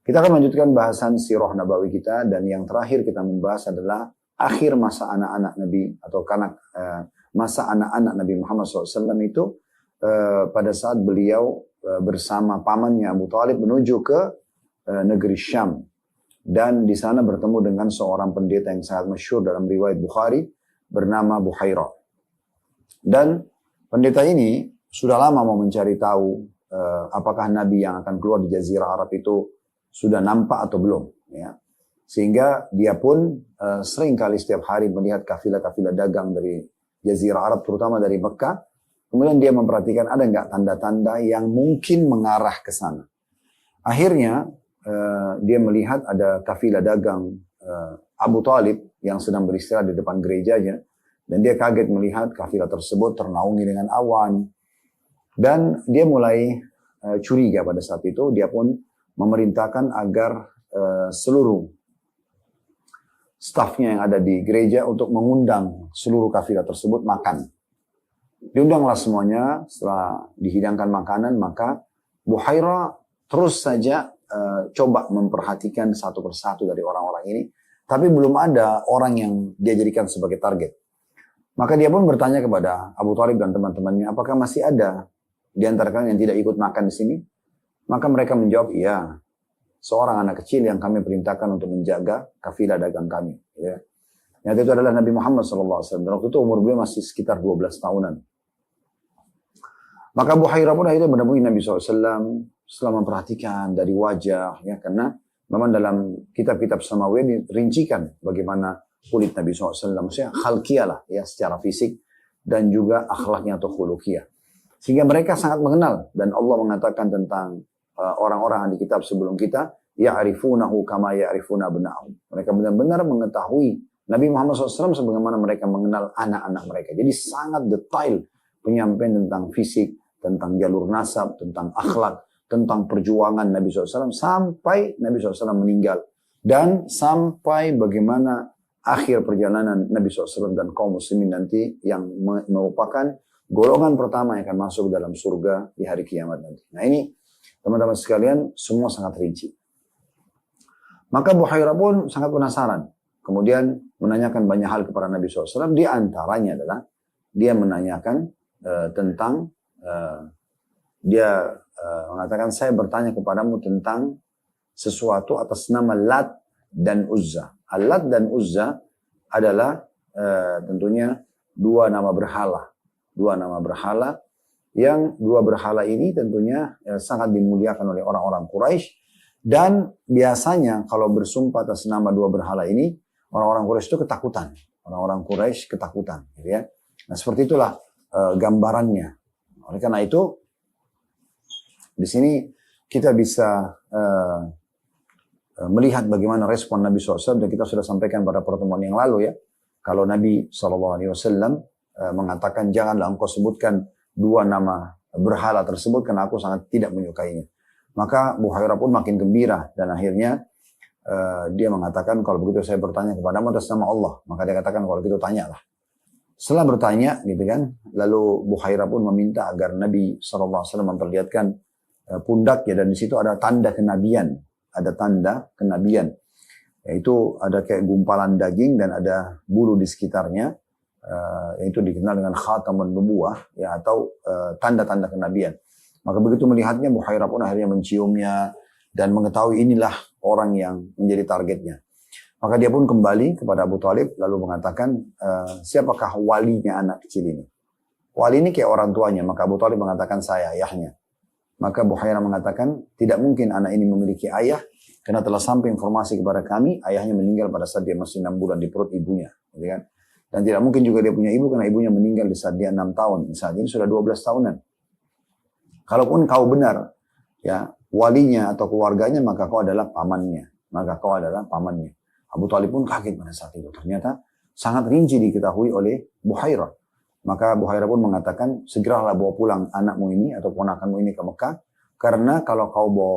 Kita akan lanjutkan bahasan sirah nabawi kita, dan yang terakhir kita membahas adalah akhir masa anak-anak Nabi atau masa anak-anak Nabi Muhammad SAW itu pada saat beliau bersama pamannya Abu Talib menuju ke negeri Syam, dan di sana bertemu dengan seorang pendeta yang sangat masyhur dalam riwayat Bukhari bernama Buhairah. Dan pendeta ini sudah lama mau mencari tahu apakah Nabi yang akan keluar di Jazirah Arab itu sudah nampak atau belum, ya. Sehingga dia pun sering kali setiap hari melihat kafilah-kafilah dagang dari Jazirah Arab, terutama dari Mekah. Kemudian dia memperhatikan ada nggak tanda-tanda yang mungkin mengarah ke sana. Akhirnya dia melihat ada kafilah dagang Abu Talib yang sedang beristirahat di depan gerejanya, dan dia kaget melihat kafilah tersebut ternaungi dengan awan, dan dia mulai curiga pada saat itu. Dia pun memerintahkan agar seluruh stafnya yang ada di gereja untuk mengundang seluruh kafilah tersebut makan. Diundanglah semuanya. Setelah dihidangkan makanan, maka Buhairah terus saja coba memperhatikan satu persatu dari orang-orang ini, tapi belum ada orang yang dia jadikan sebagai target. Maka dia pun bertanya kepada Abu Talib dan teman-temannya, apakah masih ada di antara kalian yang tidak ikut makan di sini? Maka mereka menjawab, iya, seorang anak kecil yang kami perintahkan untuk menjaga kafilah dagang kami. Ya. Yang itu adalah Nabi Muhammad SAW. Dan waktu itu umur beliau masih sekitar 12 tahunan. Maka Buhairah pun akhirnya menemui Nabi SAW setelah memperhatikan dari wajah, ya, karena memang dalam kitab-kitab samawi dirincikan bagaimana kulit Nabi SAW, maksudnya khalqiyah lah, ya, secara fisik dan juga akhlaknya atau khuluqiyah. Sehingga mereka sangat mengenal, dan Allah mengatakan tentang orang-orang di kitab sebelum kita, ya'rifunahu kama ya'rifuna abna'ahum. Mereka benar-benar mengetahui Nabi Muhammad SAW sebagaimana mereka mengenal anak-anak mereka. Jadi sangat detail penyampaian tentang fisik, tentang jalur nasab, tentang akhlak, tentang perjuangan Nabi SAW sampai Nabi SAW meninggal, dan sampai bagaimana akhir perjalanan Nabi SAW dan kaum muslimin nanti yang merupakan golongan pertama yang akan masuk dalam surga di hari kiamat nanti. Nah ini teman-teman sekalian semua sangat rinci. Maka Buhairah pun sangat penasaran. Kemudian menanyakan banyak hal kepada Nabi SAW. Di antaranya adalah dia menanyakan tentang dia mengatakan, saya bertanya kepadamu tentang sesuatu atas nama Lat dan Uzza. Al-Lat dan Uzza adalah tentunya dua nama berhala. Dua nama berhala, yang dua berhala ini tentunya sangat dimuliakan oleh orang-orang Quraisy, dan biasanya kalau bersumpah atas nama dua berhala ini, orang-orang Quraisy itu ketakutan. Orang-orang Quraisy ketakutan, gitu ya. Nah seperti itulah gambarannya. Oleh karena itu, di sini kita bisa melihat bagaimana respon Nabi SAW, dan kita sudah sampaikan pada pertemuan yang lalu, ya. Kalau Nabi SAW mengatakan, janganlah engkau sebutkan dua nama berhala tersebut karena aku sangat tidak menyukainya. Maka Buhairah pun makin gembira, dan akhirnya dia mengatakan, kalau begitu saya bertanya kepadamu atas nama Allah. Maka dia katakan, kalau begitu tanyalah. Setelah bertanya, gitu kan, lalu Buhairah pun meminta agar Nabi SAW memperlihatkan pundaknya, dan di situ ada tanda kenabian. Ada tanda kenabian, yaitu ada kayak gumpalan daging dan ada bulu di sekitarnya, yaitu dikenal dengan khatamun nubuwah, ya, atau tanda-tanda kenabian. Maka begitu melihatnya, Buhairah pun akhirnya menciumnya dan mengetahui inilah orang yang menjadi targetnya. Maka dia pun kembali kepada Abu Talib lalu mengatakan, siapakah walinya anak kecil ini? Wali ini kayak orang tuanya. Maka Abu Talib mengatakan, saya ayahnya. Maka Buhairah mengatakan, tidak mungkin anak ini memiliki ayah, karena telah sampai informasi kepada kami, ayahnya meninggal pada saat dia masih 6 bulan di perut ibunya. Gitu kan? Dan tidak mungkin juga dia punya ibu, karena ibunya meninggal di saat dia 6 tahun. Saat ini sudah 12 tahunan. Kalaupun kau benar, ya, walinya atau keluarganya, maka kau adalah pamannya. Maka kau adalah pamannya. Abu Talib pun kaget pada saat itu. Ternyata sangat rinci diketahui oleh Buhairah. Maka Buhairah pun mengatakan, segeralah bawa pulang anakmu ini atau ponakanmu ini ke Mekah, karena kalau kau bawa